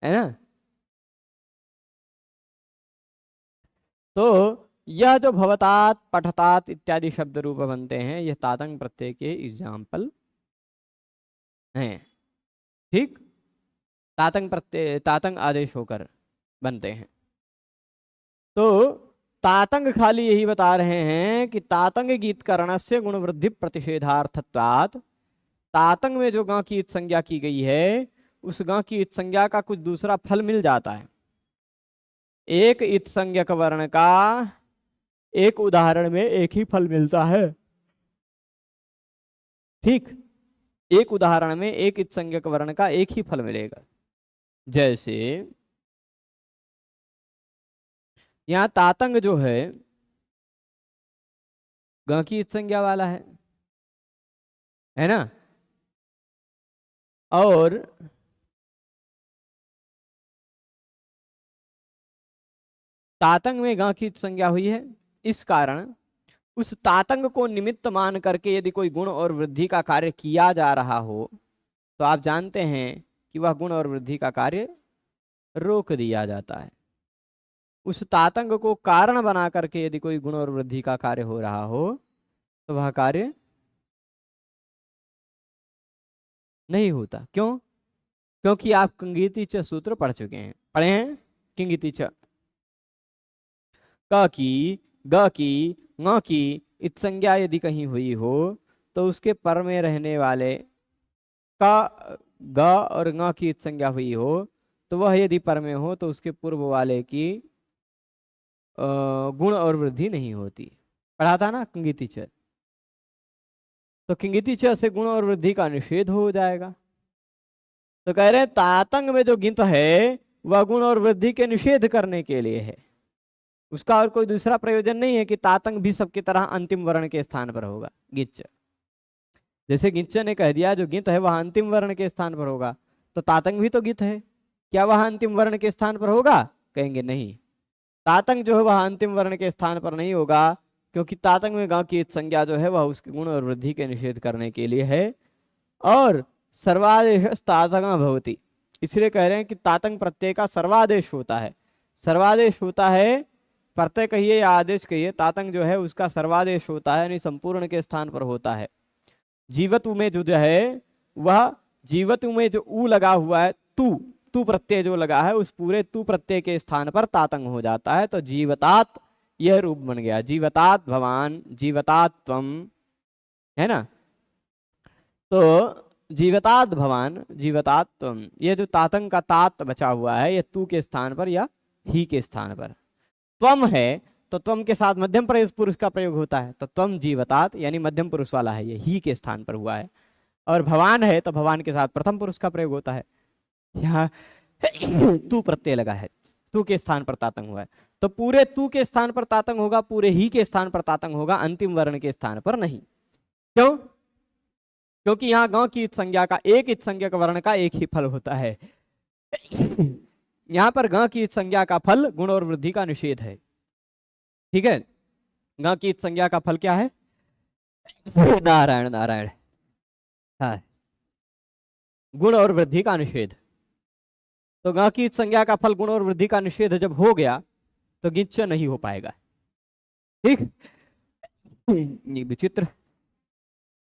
है ना। तो यह जो भवतात पठतात इत्यादि शब्द रूप बनते हैं, यह तातंग प्रत्यय के एग्जाम्पल हैं। ठीक, तातंग प्रत्यय, तातंग आदेश होकर बनते हैं। तो तातंग खाली यही बता रहे हैं कि तातंग गीत करणस्य गुण वृद्धि प्रतिषेधार्थत्वात्, तातंग में जो गा की इत संज्ञा की गई है, उस गा की इत संज्ञा का कुछ दूसरा फल मिल जाता है। एक इत संज्ञक वर्ण का एक उदाहरण में एक ही फल मिलता है। ठीक, एक उदाहरण में एक इत संज्ञक वर्ण का एक ही फल मिलेगा। जैसे यहां तातंग जो है ग की इत संज्ञा वाला है ना, और तातंग में ग की इत संज्ञा हुई है। इस कारण उस तातंग को निमित्त मान करके यदि कोई गुण और वृद्धि का कार्य किया जा रहा हो तो आप जानते हैं कि वह गुण और वृद्धि का कार्य रोक दिया जाता है। उस तातंग को कारण बना करके यदि कोई गुण और वृद्धि का कार्य हो रहा हो तो वह कार्य नहीं होता। क्यों? क्योंकि आप किंगीति च सूत्र पढ़ चुके हैं, पढ़े हैं किंगीति च। क की, ग की, ङ की इत संज्ञा यदि कहीं हुई हो तो उसके पर में रहने वाले का, ग और ङ की इत संज्ञा हुई हो तो वह यदि पर में हो तो उसके पूर्व वाले की गुण और वृद्धि नहीं होती। पढ़ा था ना किंगीति च। तो किंगीति च से गुण और वृद्धि का निषेध हो जाएगा। तो कह रहे हैं तातंग में जो गिंत है वह गुण और वृद्धि के निषेध करने के लिए है, उसका और कोई दूसरा प्रयोजन नहीं है कि तातंग भी सबकी तरह अंतिम वर्ण के स्थान पर होगा। गिच्च, जैसे गिच्च ने कह दिया जो गिंत है वह अंतिम वर्ण के स्थान पर होगा, तो तातंग भी तो गित है, क्या वह अंतिम वर्ण के स्थान पर होगा? कहेंगे नहीं, तातंग जो है वह अंतिम वर्ण के स्थान पर नहीं होगा, क्योंकि तातंग में गांव की इत संज्ञा जो है वह उसके गुण और वृद्धि के निषेध करने के लिए है। और सर्वादेश तातंग भवति, इसलिए कह रहे हैं कि तातंग प्रत्यय का सर्वादेश होता है। सर्वादेश होता है, प्रत्यय कहिए या आदेश कहिए, तातंग जो है उसका सर्वादेश होता है, यानी संपूर्ण के स्थान पर होता है। जीवतु में जो है वह, जीवतु में जो ऊ लगा हुआ है, तू प्रत्यय जो लगा है, उस पूरे तू प्रत्यय के स्थान पर तातंग हो जाता है। तो जीवतात यह रूप बन गया, जीवतात भवान, जीवतात त्वम, है ना। तो जीवतात भवान, जीवतात त्वम, ये जो तातंग का तात बचा हुआ है, ये तू के स्थान पर या ही के स्थान पर। त्वम है तो त्वम के साथ मध्यम पुरुष का प्रयोग होता है, तो त्वम जीवतात यानी मध्यम पुरुष वाला है, ये ही के स्थान पर हुआ है। और भवान है तो भवान के साथ प्रथम पुरुष का प्रयोग होता है। यहाँ तू प्रत्यय लगा है, तू के स्थान पर तातंग हुआ है, तो पूरे तू के स्थान पर तातंग होगा, पूरे ही के स्थान पर तातंग होगा, अंतिम वर्ण के स्थान पर नहीं। क्यों? क्योंकि यहाँ गांव की इत संज्ञा का, एक इत संज्ञक वर्ण का एक ही फल होता है। यहाँ पर ग की इत संज्ञा का फल गुण और वृद्धि का निषेध है। ठीक है, ग की इत संज्ञा का फल क्या है? नारायण नारायण, हाँ, गुण और वृद्धि का निषेध। तो ग की इत संज्ञा का फल गुण और वृद्धि का निषेध जब हो गया तो गिच्छ नहीं हो पाएगा। ठीक, ये विचित्र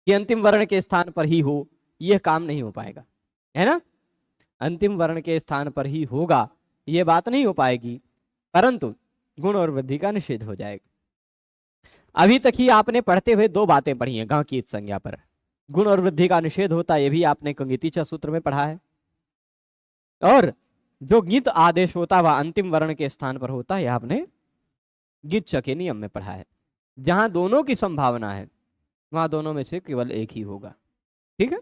कि अंतिम वर्ण के स्थान पर ही हो, यह काम नहीं हो पाएगा, है ना। अंतिम वर्ण के स्थान पर ही होगा, यह बात नहीं हो पाएगी, परंतु गुण और वृद्धि का निषेध हो जाएगा। अभी तक ही आपने पढ़ते हुए दो बातें पढ़ी हैं ग की इत संज्ञा पर। गुण और वृद्धि का निषेध होता है, यह भी आपने किंगीति च सूत्र में पढ़ा है। और जो गित आदेश होता है वह अंतिम वर्ण के स्थान पर होता है, यह आपने गित च के नियम में पढ़ा है। जहां दोनों की संभावना है वहां दोनों में से केवल एक ही होगा। ठीक है,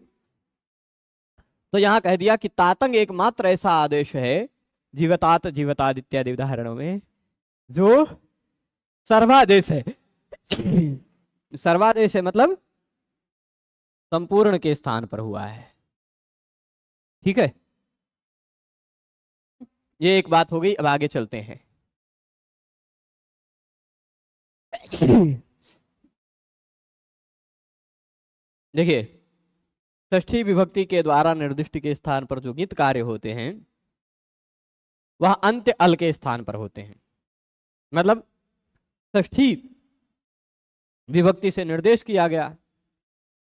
तो यहां कह दिया कि तातंग एकमात्र ऐसा आदेश है जीवतात जीवताद इत्यादि उदाहरणों में जो सर्वादेश है। सर्वादेश है मतलब संपूर्ण के स्थान पर हुआ है। ठीक है, ये एक बात हो गई। अब आगे चलते हैं। देखिए, षष्ठी विभक्ति के द्वारा निर्दिष्ट के स्थान पर जो गीत कार्य होते हैं वह अंत्य अल के स्थान पर होते हैं। मतलब षष्ठी विभक्ति से निर्देश किया गया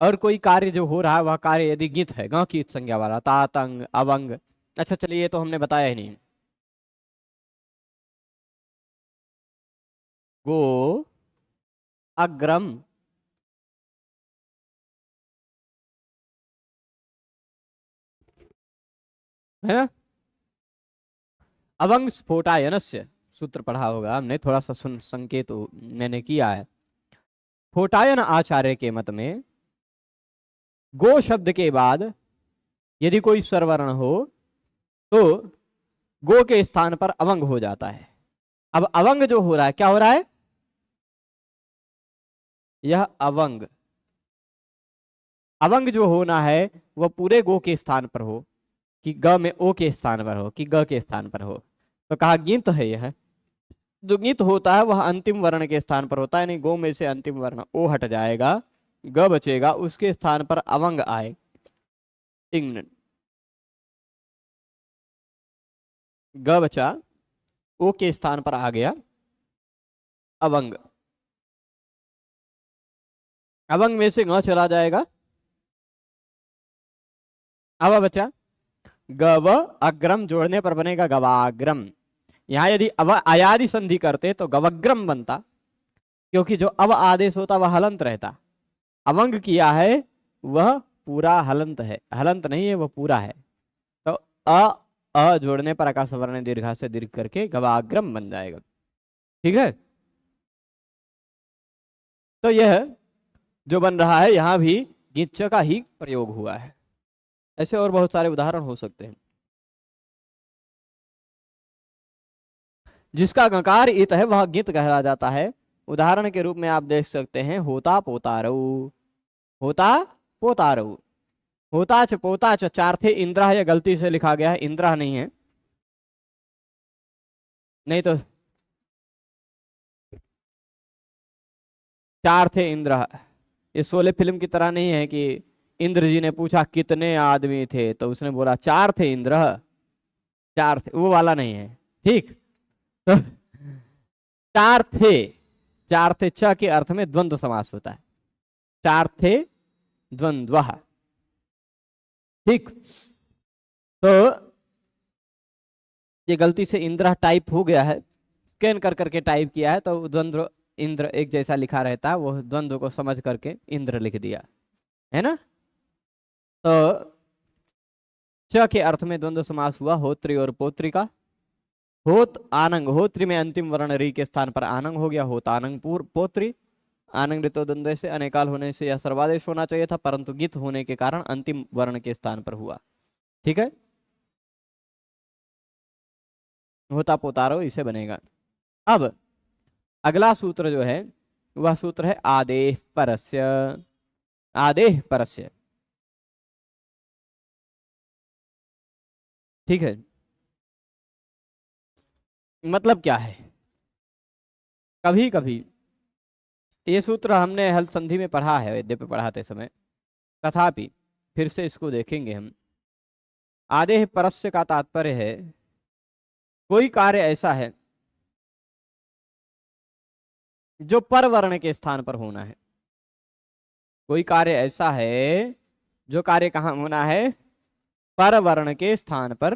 और कोई कार्य जो हो रहा है वह कार्य यदि गीत है, ग की संज्ञा वाला, तातंग अवंग। अच्छा चलिए, ये तो हमने बताया ही नहीं। गो अग्रम, है ना। अवंग स्फोटायनस्य, सूत्र पढ़ा होगा हमने, थोड़ा सा संकेत मैंने किया है। स्फोटायन आचार्य के मत में गो शब्द के बाद यदि कोई स्वरवर्ण हो तो गो के स्थान पर अवंग हो जाता है। अब अवंग जो हो रहा है, क्या हो रहा है? यह अवंग, अवंग जो होना है वह पूरे गो के स्थान पर हो कि ग में ओ के स्थान पर हो कि ग के स्थान पर हो। तो कहा गिंत है। यह जो गिंत होता है वह अंतिम वर्ण के स्थान पर होता है, यानी गो में से अंतिम वर्ण ओ हट जाएगा, ग बचेगा, उसके स्थान पर अवंग आए। ग बचा, ओ के स्थान पर आ गया अवंग, अवंग में से ग चला जाएगा, अब बचा गव अग्रम, जोड़ने पर बनेगा गवाग्रम। यहां यदि अव आयादि संधि करते तो गवग्रम बनता, क्योंकि जो अव आदेश होता वह हलंत रहता। अवंग किया है वह पूरा हलंत है, हलंत नहीं है वह पूरा है। तो अ जोड़ने पर आकाश वर्ण दीर्घा से दीर्घ करके गवाग्रम बन जाएगा। ठीक है, तो यह जो बन रहा है यहां भी गिच्च का ही प्रयोग हुआ है। ऐसे और बहुत सारे उदाहरण हो सकते हैं। जिसका गकार इत है वह गित कहला जाता है। उदाहरण के रूप में आप देख सकते हैं होता पोतारऊ, होता पोतारऊ, होता च पोता च, चार थे इंद्र, यह गलती से लिखा गया है, इंद्र नहीं है, नहीं तो चार थे इंद्र। इस शोले फिल्म की तरह नहीं है कि इंद्र जी ने पूछा कितने आदमी थे तो उसने बोला चार थे इंद्र, चार थे, वो वाला नहीं है। ठीक, तो चार थे, चार थे च के अर्थ में द्वंद्व समास होता है, चार थे द्वंद्व। ठीक, तो ये गलती से इंद्र टाइप हो गया है, स्कैन कर करके टाइप किया है तो द्वंद्व इंद्र एक जैसा लिखा रहता है, वो द्वंद्व को समझ करके इंद्र लिख दिया है ना। तो च के अर्थ में द्वंद्व समास हुआ होत्री और पोत्री का। होत आनंग, होत्री में अंतिम वर्ण री के स्थान पर आनंग हो गया, होत आनंग पोत्री। आनंग ऋतो द्वंद्व से अनेकाल होने से यह सर्वादेश होना चाहिए था, परंतु गित होने के कारण अंतिम वर्ण के स्थान पर हुआ। ठीक है, होता पोतारो इसे बनेगा। अब अगला सूत्र जो है वह सूत्र है आदेश परस्य, आदेश परस्य। ठीक है, मतलब क्या है? कभी कभी ये सूत्र हमने हल संधि में पढ़ा है, वेद्य पे पढ़ाते समय, तथापि फिर से इसको देखेंगे हम। आदेश परस्य का तात्पर्य है कोई कार्य ऐसा है जो पर वर्ण के स्थान पर होना है। कोई कार्य ऐसा है जो कार्य कहां होना है? पर वर्ण के स्थान पर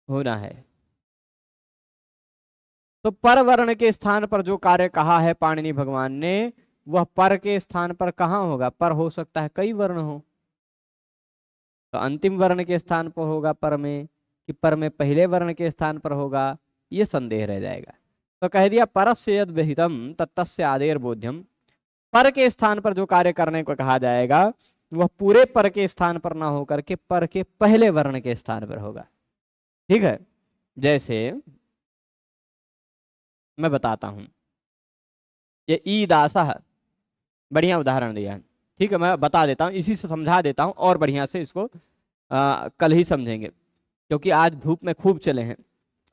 होना है। तो पर वर्ण के स्थान पर जो कार्य कहा है पाणिनि भगवान ने, वह पर के स्थान पर कहां होगा? पर हो सकता है कई वर्ण हो, तो अंतिम वर्ण के स्थान पर होगा पर में, कि पर में पहले वर्ण के स्थान पर होगा, ये संदेह रह जाएगा। तो कह दिया परस्य यद विहितम तत्तस्य आदेर बोध्यम। पर के स्थान पर जो कार्य करने को कहा जाएगा वह पूरे पर के स्थान पर ना होकर के पर के पहले वर्ण के स्थान पर होगा। ठीक है, जैसे मैं बताता हूं, ये ईदासः, बढ़िया उदाहरण दिया है। ठीक है, मैं बता देता हूं, इसी से समझा देता हूं और बढ़िया से इसको कल ही समझेंगे, क्योंकि आज धूप में खूब चले हैं।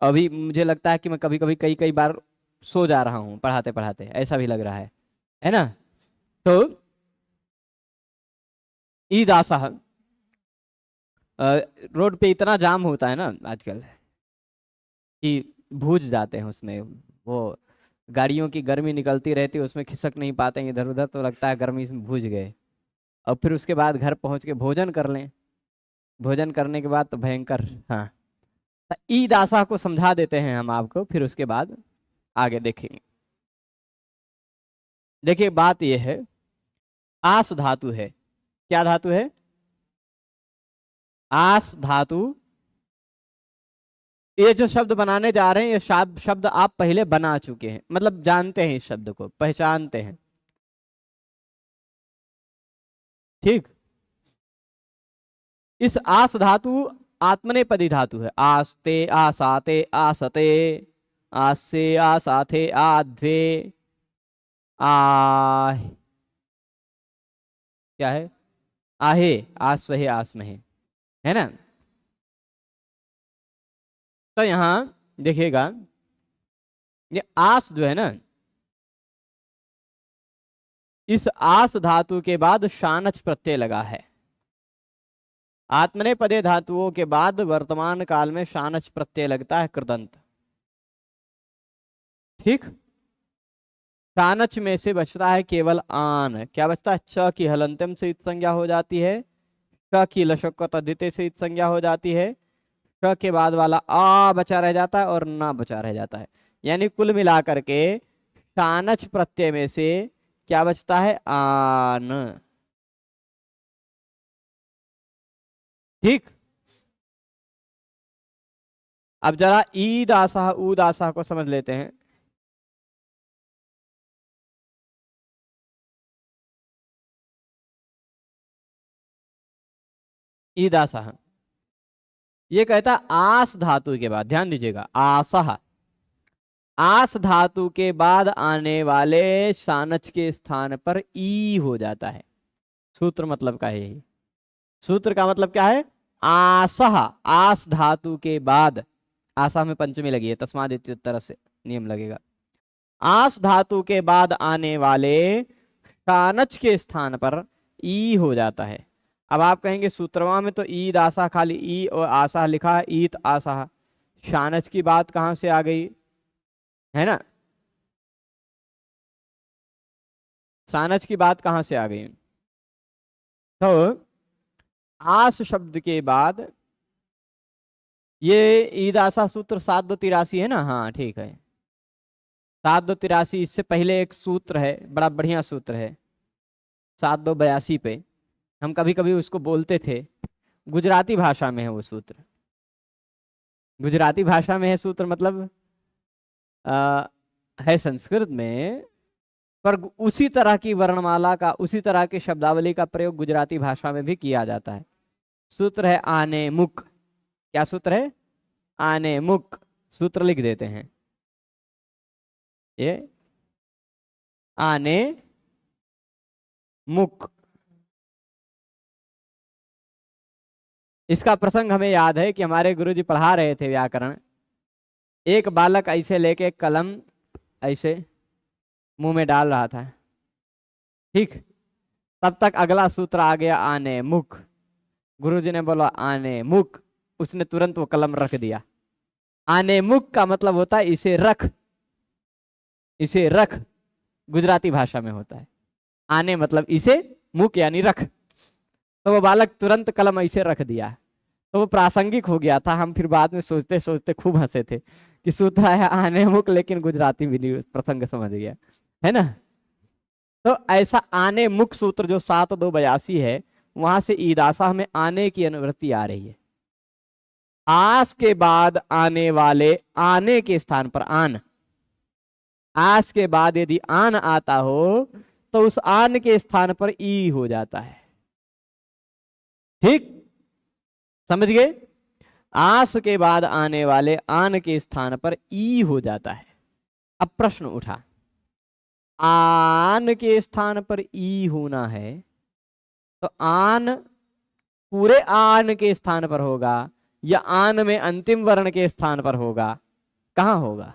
अभी मुझे लगता है कि मैं कभी कभी कई कई बार सो जा रहा हूं पढ़ाते पढ़ाते, ऐसा भी लग रहा है ना। तो ईदासः, रोड पे इतना जाम होता है ना आजकल कि भूज जाते हैं उसमें, वो गाड़ियों की गर्मी निकलती रहती है, उसमें खिसक नहीं पाते हैं इधर उधर, तो लगता है गर्मी इसमें भूज गए। और फिर उसके बाद घर पहुंच के भोजन कर लें, भोजन करने के बाद तो भयंकर। हाँ, तो ईद आशा को समझा देते हैं हम आपको, फिर उसके बाद आगे देखेंगे। देखिए बात यह है, आस धातु है, क्या धातु है? आस धातु। ये जो शब्द बनाने जा रहे हैं, ये शब्द आप पहले बना चुके हैं, मतलब जानते हैं, इस शब्द को पहचानते हैं। ठीक, इस आस धातु आत्मनेपदी धातु है। आस्ते, आसाते, आसते, आसे, आसाथे, आध्वे, आ, क्या है? आहे, आस्वहे, आस्महे, है ना। तो यहां देखिएगा, ये आस जो है ना, इस आस धातु के बाद शानच प्रत्यय लगा है। आत्मनेपदे धातुओं के बाद वर्तमान काल में शानच प्रत्यय लगता है, कृदंत। ठीक, शानच में से बचता है केवल आन। क्या बचता है? च की हलंतम से इत संज्ञा हो जाती है, श की लशक्कत अद्वितीय से इत संज्ञा हो जाती है, श के बाद वाला आ बचा रह जाता है और ना बचा रह जाता है। यानी कुल मिलाकर के शानच प्रत्यय में से क्या बचता है? आन। ठीक, अब जरा ईद आशा ऊद आशा को समझ लेते हैं। ईद आशा, ये कहता आस धातु के बाद, ध्यान दीजिएगा, आसह, आस धातु के बाद आने वाले शानच के स्थान पर ई हो जाता है। सूत्र मतलब का है यही, सूत्र का मतलब क्या है? आसह, आस धातु के बाद, आशा में पंचमी लगी है, तस्माद इत्युत्तर से नियम लगेगा। आस धातु के बाद आने वाले शानच के स्थान पर ई हो जाता है। अब आप कहेंगे सूत्रवा में तो ईद आशा खाली ई और आशा लिखा है, ईद आशा, शानच की बात कहां से आ गई, है ना। शानच की बात कहां से आ गई? तो आस शब्द के बाद ये ईद आशा सूत्र 7283 है ना। हाँ ठीक है, 7283, इससे पहले एक सूत्र है, बड़ा बढ़िया सूत्र है 7282 पे, हम कभी कभी उसको बोलते थे। गुजराती भाषा में है वो सूत्र, गुजराती भाषा में है सूत्र, मतलब है संस्कृत में, पर उसी तरह की वर्णमाला का, उसी तरह की शब्दावली का प्रयोग गुजराती भाषा में भी किया जाता है। सूत्र है आने मुख। क्या सूत्र है? आने मुख। सूत्र लिख देते हैं, ये आने मुख। इसका प्रसंग हमें याद है कि हमारे गुरुजी पढ़ा रहे थे व्याकरण, एक बालक ऐसे लेके कलम ऐसे मुंह में डाल रहा था। ठीक, तब तक अगला सूत्र आ गया आने मुख। गुरुजी ने बोला आने मुख, उसने तुरंत वो कलम रख दिया। आने मुख का मतलब होता है इसे रख, इसे रख, गुजराती भाषा में होता है। आने मतलब इसे, मुख यानी रख। तो वो बालक तुरंत कलम ऐसे रख दिया, तो वो प्रासंगिक हो गया था। हम फिर बाद में सोचते सोचते खूब हंसे थे कि सूत्र है आने मुख, लेकिन गुजराती भी नहीं प्रसंग समझ गया, है ना। तो ऐसा आने मुख सूत्र जो 7282 है, वहां से ईदासा में आने की अनुवृत्ति आ रही है। आस के बाद आने वाले आने के स्थान पर आन, आस के बाद यदि आन आता हो तो उस आन के स्थान पर ई हो जाता है। ठीक, समझ गए। आस के बाद आने वाले आन के स्थान पर ई हो जाता है। अब प्रश्न उठा, आन के स्थान पर ई होना है तो आन पूरे आन के स्थान पर होगा या आन में अंतिम वर्ण के स्थान पर होगा? कहां होगा?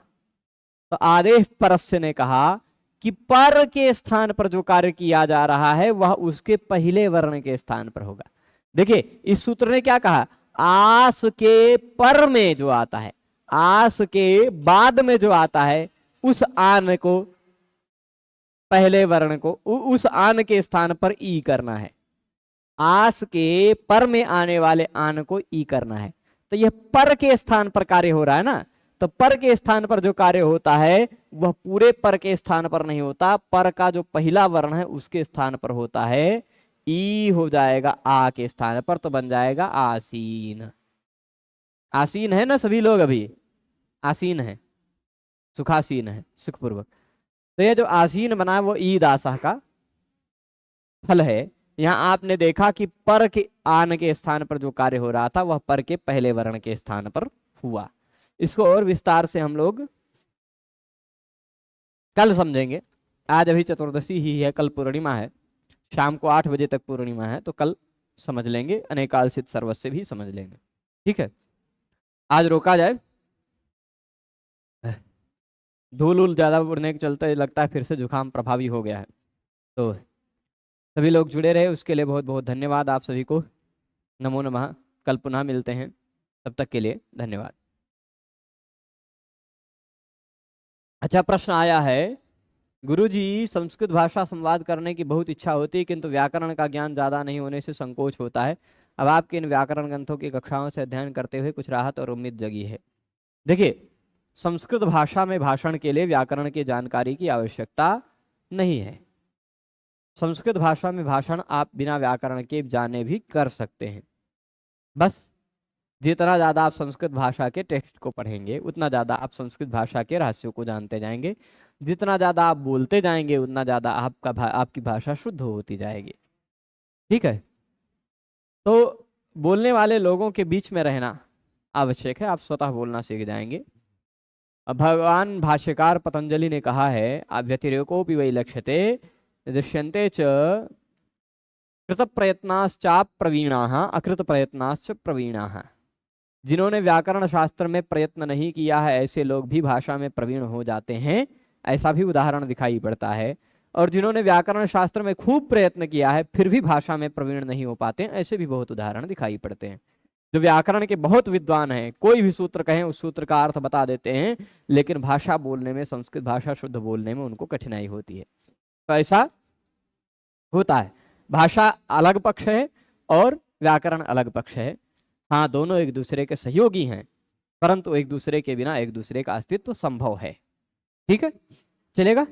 तो आदेश परस्य ने कहा कि पर के स्थान पर जो कार्य किया जा रहा है वह उसके पहले वर्ण के स्थान पर होगा। देखिए इस सूत्र ने क्या कहा, आस के पर में जो आता है, आस के बाद में जो आता है, उस आन को, पहले वर्ण को उस आन के स्थान पर ई करना है। आस के पर में आने वाले आन को ई करना है। तो यह पर के स्थान पर कार्य हो रहा है ना, तो पर के स्थान पर जो कार्य होता है वह पूरे पर के स्थान पर नहीं होता, पर का जो पहला वर्ण है उसके स्थान पर होता है। ई हो जाएगा आ के स्थान पर, तो बन जाएगा आसीन। आसीन है ना सभी लोग? अभी आसीन है, सुखासीन है, सुखपूर्वक। तो यह जो आसीन बना है वो ईद आशा का फल है। यहां आपने देखा कि पर के आन के स्थान पर जो कार्य हो रहा था वह पर के पहले वर्ण के स्थान पर हुआ। इसको और विस्तार से हम लोग कल समझेंगे। आज अभी चतुर्दशी ही है, कल पूर्णिमा है, शाम को 8 बजे तक पूर्णिमा है, तो कल समझ लेंगे, अनेकालसित सर्वस्व भी समझ लेंगे। ठीक है, आज रोका जाए, धूल उल ज्यादा उड़ने के चलते लगता है फिर से जुकाम प्रभावी हो गया है। तो सभी लोग जुड़े रहे उसके लिए बहुत बहुत धन्यवाद आप सभी को। नमो नमः। कल पुनः मिलते हैं, तब तक के लिए धन्यवाद। अच्छा, प्रश्न आया है, गुरुजी संस्कृत भाषा संवाद करने की बहुत इच्छा होती है किंतु व्याकरण का ज्ञान ज़्यादा नहीं होने से संकोच होता है। अब आपके इन व्याकरण ग्रंथों की कक्षाओं से अध्ययन करते हुए कुछ राहत और उम्मीद जगी है। देखिए, संस्कृत भाषा में भाषण के लिए व्याकरण की जानकारी की आवश्यकता नहीं है। संस्कृत भाषा में भाषण आप बिना व्याकरण के जाने भी कर सकते हैं। बस जितना ज़्यादा आप संस्कृत भाषा के टेक्स्ट को पढ़ेंगे उतना ज़्यादा आप संस्कृत भाषा के रहस्यों को जानते जाएंगे। जितना ज़्यादा आप बोलते जाएंगे उतना ज़्यादा आपकी भाषा शुद्ध होती जाएगी। ठीक है, तो बोलने वाले लोगों के बीच में रहना आवश्यक है, आप स्वतः बोलना सीख जाएंगे। अब भगवान भाष्यकार पतंजलि ने कहा है, अव्यतिरेकोपि वै लक्ष्यते दृश्यन्ते च कृत प्रयत्नाश्चाप प्रवीणाः अकृत प्रयत्नाश्च प्रवीणाः। जिन्होंने व्याकरण शास्त्र में प्रयत्न नहीं किया है ऐसे लोग भी भाषा में प्रवीण हो जाते हैं, ऐसा भी उदाहरण दिखाई पड़ता है। और जिन्होंने व्याकरण शास्त्र में खूब प्रयत्न किया है फिर भी भाषा में प्रवीण नहीं हो पाते, ऐसे भी बहुत उदाहरण दिखाई पड़ते हैं। जो व्याकरण के बहुत विद्वान हैं, कोई भी सूत्र कहें उस सूत्र का अर्थ बता देते हैं, लेकिन भाषा बोलने में, संस्कृत भाषा शुद्ध बोलने में उनको कठिनाई होती है। तो ऐसा होता है। भाषा अलग पक्ष है और व्याकरण अलग पक्ष है। हाँ, दोनों एक दूसरे के सहयोगी हैं, परंतु एक दूसरे के बिना एक दूसरे का अस्तित्व संभव है। ठीक है, चलेगा?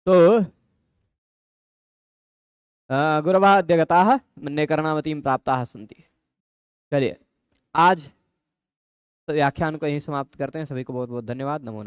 तो गुरवः अद्य गताः मन्ये कर्णावतीं प्राप्ताः सन्ति। चलिए, आज तो व्याख्यान को यहीं समाप्त करते हैं। सभी को बहुत बहुत धन्यवाद। नमो नमः।